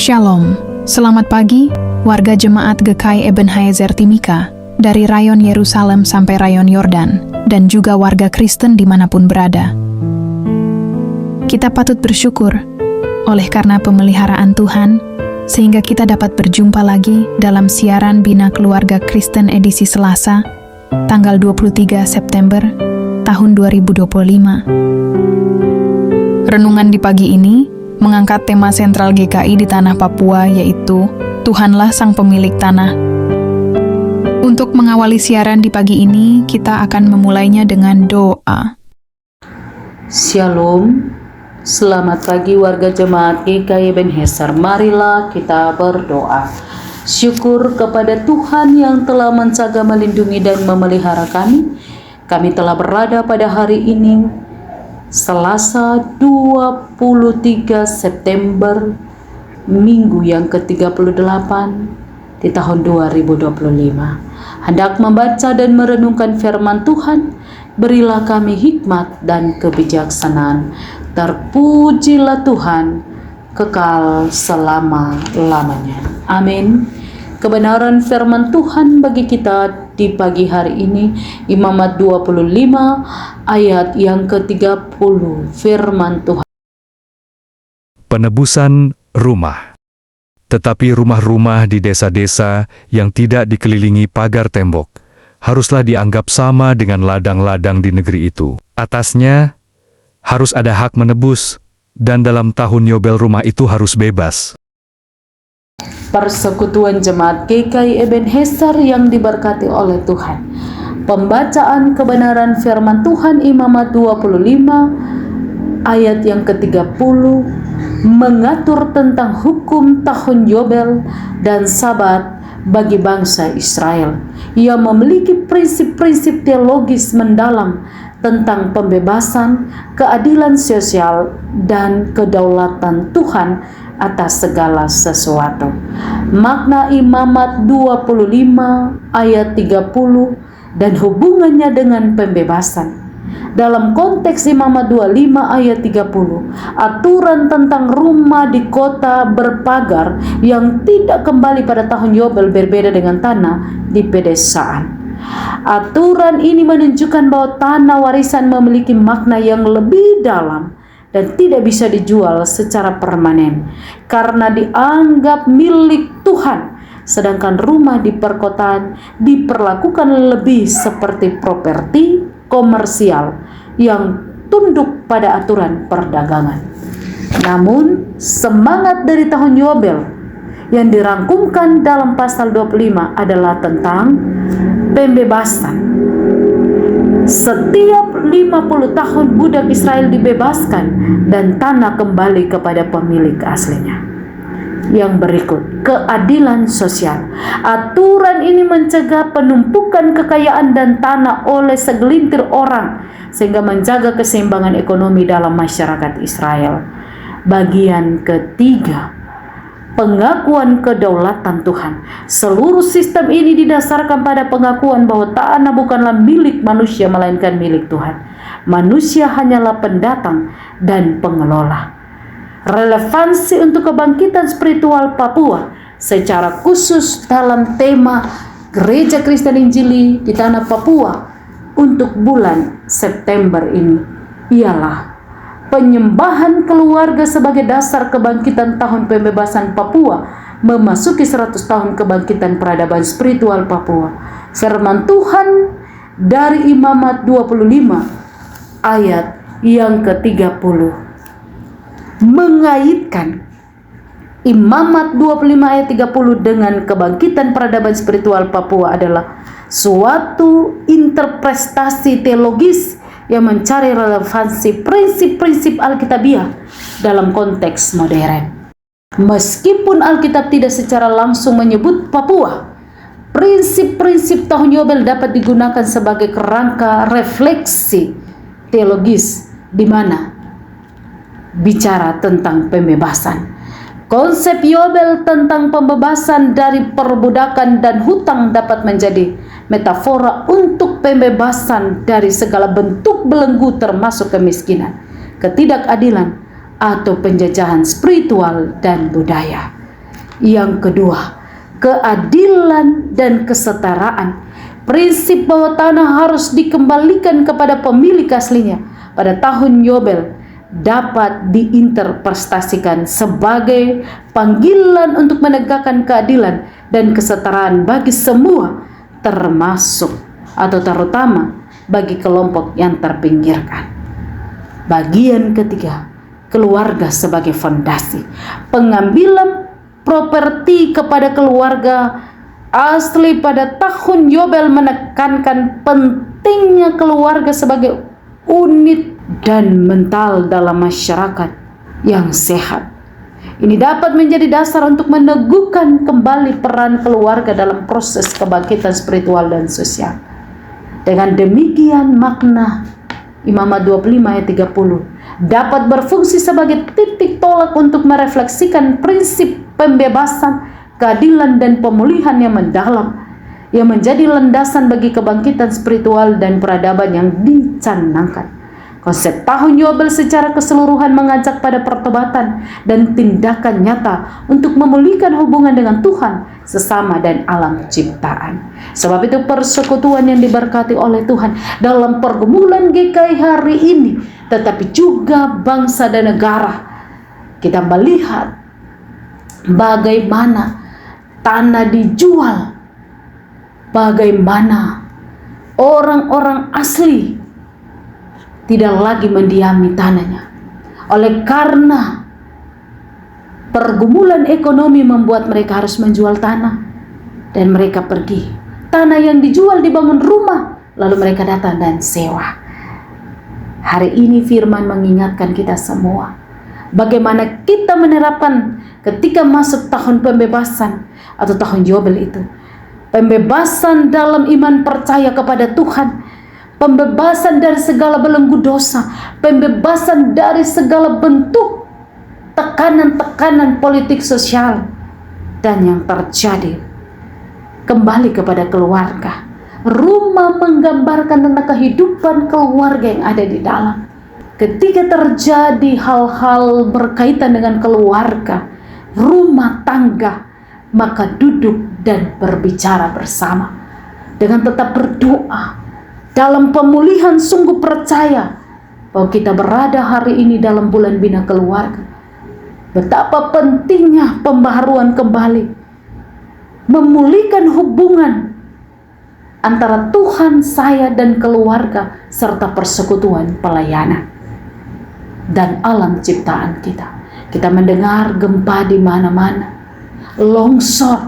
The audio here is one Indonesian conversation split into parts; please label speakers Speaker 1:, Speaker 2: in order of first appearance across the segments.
Speaker 1: Shalom, selamat pagi, warga jemaat GKI Ebenezer Timika, dari rayon Yerusalem sampai rayon Yordan, dan juga warga Kristen dimanapun berada. Kita patut bersyukur oleh karena pemeliharaan Tuhan, sehingga kita dapat berjumpa lagi dalam siaran Bina Keluarga Kristen edisi Selasa, tanggal 23 September tahun 2025. Renungan di pagi ini mengangkat tema sentral GKI di tanah Papua, yaitu Tuhanlah Sang Pemilik Tanah. Untuk mengawali siaran di pagi ini, kita akan memulainya dengan doa.
Speaker 2: Shalom, selamat pagi warga jemaat GKI Ebenezer. Marilah kita berdoa. Syukur kepada Tuhan yang telah menjaga, melindungi, dan memelihara kami. Kami telah berada pada hari ini, Selasa 23 September, minggu yang ke-38 di tahun 2025. Hendak membaca dan merenungkan firman Tuhan, berilah kami hikmat dan kebijaksanaan. Terpujilah Tuhan kekal selama-lamanya. Amin. Kebenaran firman Tuhan bagi kita di pagi hari ini, Imamat 25 ayat yang ke-30, firman Tuhan.
Speaker 3: Penebusan rumah. Tetapi rumah-rumah di desa-desa yang tidak dikelilingi pagar tembok haruslah dianggap sama dengan ladang-ladang di negeri itu. Atasnya harus ada hak menebus, dan dalam tahun Yobel rumah itu harus bebas.
Speaker 2: Persekutuan Jemaat GKI Ebenezer yang diberkati oleh Tuhan. Pembacaan kebenaran firman Tuhan Imamat 25 ayat yang ke-30 mengatur tentang hukum tahun Yobel dan Sabat bagi bangsa Israel. Ia memiliki prinsip-prinsip teologis mendalam tentang pembebasan, keadilan sosial, dan kedaulatan Tuhan atas segala sesuatu. Makna Imamat 25 ayat 30 dan hubungannya dengan pembebasan. Dalam konteks Imamat 25 ayat 30, aturan tentang rumah di kota berpagar yang tidak kembali pada tahun Yobel berbeda dengan tanah di pedesaan. Aturan ini menunjukkan bahwa tanah warisan memiliki makna yang lebih dalam dan tidak bisa dijual secara permanen karena dianggap milik Tuhan, sedangkan rumah di perkotaan diperlakukan lebih seperti properti komersial yang tunduk pada aturan perdagangan. Namun, semangat dari tahun Yobel yang dirangkumkan dalam pasal 25 adalah tentang pembebasan. Setiap 50 tahun budak Israel dibebaskan dan tanah kembali kepada pemilik aslinya. Yang berikut, keadilan sosial. Aturan ini mencegah penumpukan kekayaan dan tanah oleh segelintir orang sehingga menjaga keseimbangan ekonomi dalam masyarakat Israel. Bagian ketiga, pengakuan kedaulatan Tuhan. Seluruh sistem ini didasarkan pada pengakuan bahwa tanah bukanlah milik manusia melainkan milik Tuhan. Manusia hanyalah pendatang dan pengelola. Relevansi untuk kebangkitan spiritual Papua secara khusus dalam tema Gereja Kristen Injili di tanah Papua untuk bulan September ini ialah penyembahan keluarga sebagai dasar kebangkitan tahun pembebasan Papua memasuki 100 tahun kebangkitan peradaban spiritual Papua. Firman Tuhan dari Imamat 25 ayat yang ke-30 mengaitkan Imamat 25 ayat 30 dengan kebangkitan peradaban spiritual Papua adalah suatu interpretasi teologis yang mencari relevansi prinsip-prinsip Alkitabiah dalam konteks modern. Meskipun Alkitab tidak secara langsung menyebut Papua, prinsip-prinsip tahun Yobel dapat digunakan sebagai kerangka refleksi teologis di mana bicara tentang pembebasan. Konsep Yobel tentang pembebasan dari perbudakan dan hutang dapat menjadi metafora untuk pembebasan dari segala bentuk belenggu termasuk kemiskinan, ketidakadilan, atau penjajahan spiritual dan budaya. Yang kedua, keadilan dan kesetaraan. Prinsip bahwa tanah harus dikembalikan kepada pemilik aslinya pada tahun Yobel dapat diinterpretasikan sebagai panggilan untuk menegakkan keadilan dan kesetaraan bagi semua, termasuk atau terutama bagi kelompok yang terpinggirkan. Bagian ketiga, keluarga sebagai fondasi. Pengambilan properti kepada keluarga asli pada tahun Yobel menekankan pentingnya keluarga sebagai unit dan mental dalam masyarakat yang sehat. Ini dapat menjadi dasar untuk meneguhkan kembali peran keluarga dalam proses kebangkitan spiritual dan sosial. Dengan demikian, makna Imamat 25 ayat 30 dapat berfungsi sebagai titik tolak untuk merefleksikan prinsip pembebasan, keadilan dan pemulihan yang mendalam, yang menjadi landasan bagi kebangkitan spiritual dan peradaban yang dicanangkan. Konsep tahun Yobel secara keseluruhan mengajak pada pertobatan dan tindakan nyata untuk memulihkan hubungan dengan Tuhan, sesama dan alam ciptaan. Sebab itu persekutuan yang diberkati oleh Tuhan dalam pergumulan GKI hari ini, tetapi juga bangsa dan negara. Kita melihat bagaimana tanah dijual, bagaimana orang-orang asli tidak lagi mendiami tanahnya. Oleh karena pergumulan ekonomi membuat mereka harus menjual tanah, dan mereka pergi. Tanah yang dijual dibangun rumah, lalu mereka datang dan sewa. Hari ini firman mengingatkan kita semua bagaimana kita menerapkan ketika masuk tahun pembebasan atau tahun Yobel itu. Pembebasan dalam iman percaya kepada Tuhan, pembebasan dari segala belenggu dosa, pembebasan dari segala bentuk tekanan-tekanan politik sosial, dan yang terjadi kembali kepada keluarga. Rumah menggambarkan tentang kehidupan keluarga yang ada di dalam. Ketika terjadi hal-hal berkaitan dengan keluarga, rumah tangga, maka duduk dan berbicara bersama dengan tetap berdoa. Dalam pemulihan sungguh percaya bahwa kita berada hari ini dalam bulan bina keluarga. Betapa pentingnya pembaharuan kembali, memulihkan hubungan antara Tuhan, saya, dan keluarga, serta persekutuan pelayanan dan alam ciptaan kita. Kita mendengar gempa di mana-mana, longsor,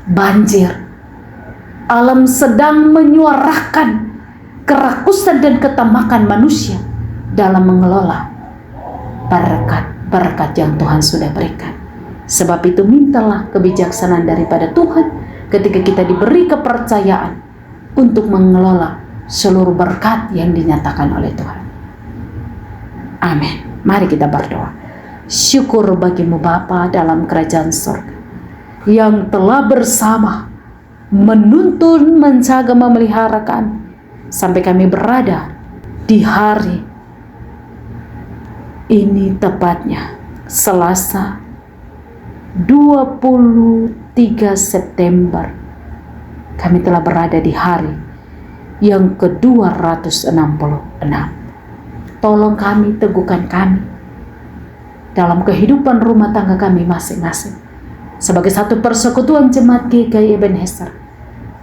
Speaker 2: banjir. Alam sedang menyuarakan kerakusan dan ketamakan manusia dalam mengelola berkat yang Tuhan sudah berikan. Sebab itu mintalah kebijaksanaan daripada Tuhan ketika kita diberi kepercayaan untuk mengelola seluruh berkat yang dinyatakan oleh Tuhan. Amin. Mari kita berdoa. Syukur bagimu Bapa dalam kerajaan surga, yang telah bersama menuntun, menjaga, memelihara kami sampai kami berada di hari ini, tepatnya Selasa 23 September. Kami telah berada di hari yang ke-266. Tolong kami, teguhkan kami dalam kehidupan rumah tangga kami masing-masing. Sebagai satu persekutuan jemaat GKI Ebenezer,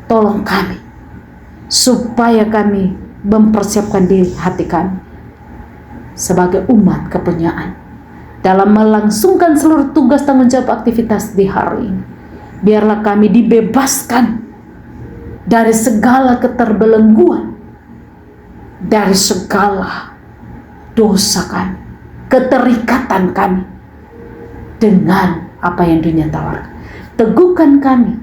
Speaker 2: tolong kami supaya kami mempersiapkan diri hati kami sebagai umat kepunyaan dalam melangsungkan seluruh tugas tanggung jawab aktivitas di hari ini. Biarlah kami dibebaskan dari segala keterbelengguan, dari segala dosa kami, keterikatan kami dengan apa yang dunia tawarkan. Teguhkan kami,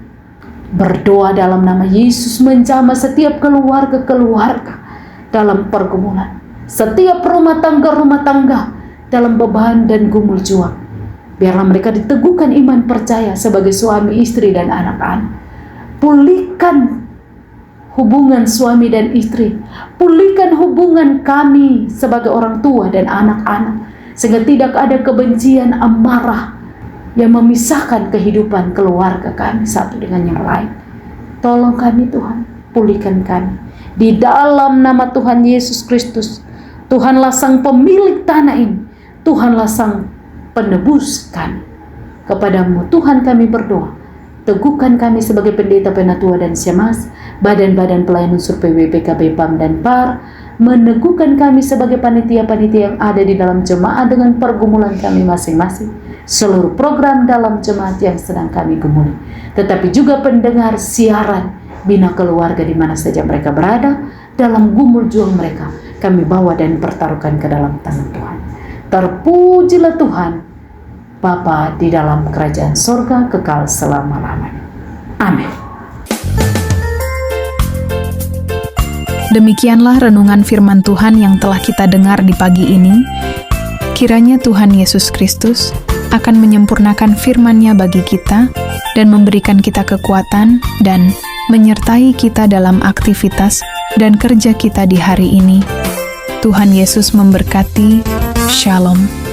Speaker 2: berdoa dalam nama Yesus, menjamah setiap keluarga-keluarga dalam pergumulan, setiap rumah tangga dalam beban dan gumul juang. Biarlah mereka diteguhkan iman percaya sebagai suami, istri, dan anak-anak. Pulihkan hubungan suami dan istri, pulihkan hubungan kami sebagai orang tua dan anak-anak, sehingga tidak ada kebencian, amarah, yang memisahkan kehidupan keluarga kami satu dengan yang lain. Tolong kami Tuhan, pulihkan kami. Di dalam nama Tuhan Yesus Kristus, Tuhanlah sang pemilik tanah ini, Tuhanlah sang penebus kami. Kepadamu Tuhan kami berdoa, teguhkan kami sebagai pendeta penatua dan syemasi, badan-badan pelayan unsur PWP, KB, PAM, dan PAR, meneguhkan kami sebagai panitia-panitia yang ada di dalam jemaat dengan pergumulan kami masing-masing, seluruh program dalam jemaat yang sedang kami gumuli, tetapi juga pendengar siaran Bina Keluarga di mana saja mereka berada, dalam gumul juang mereka, kami bawa dan pertaruhkan ke dalam tangan Tuhan. Terpujilah Tuhan, Bapa di dalam kerajaan sorga kekal selama-lamanya. Amin.
Speaker 1: Demikianlah renungan firman Tuhan yang telah kita dengar di pagi ini. Kiranya Tuhan Yesus Kristus akan menyempurnakan firman-Nya bagi kita dan memberikan kita kekuatan dan menyertai kita dalam aktivitas dan kerja kita di hari ini. Tuhan Yesus memberkati. Shalom.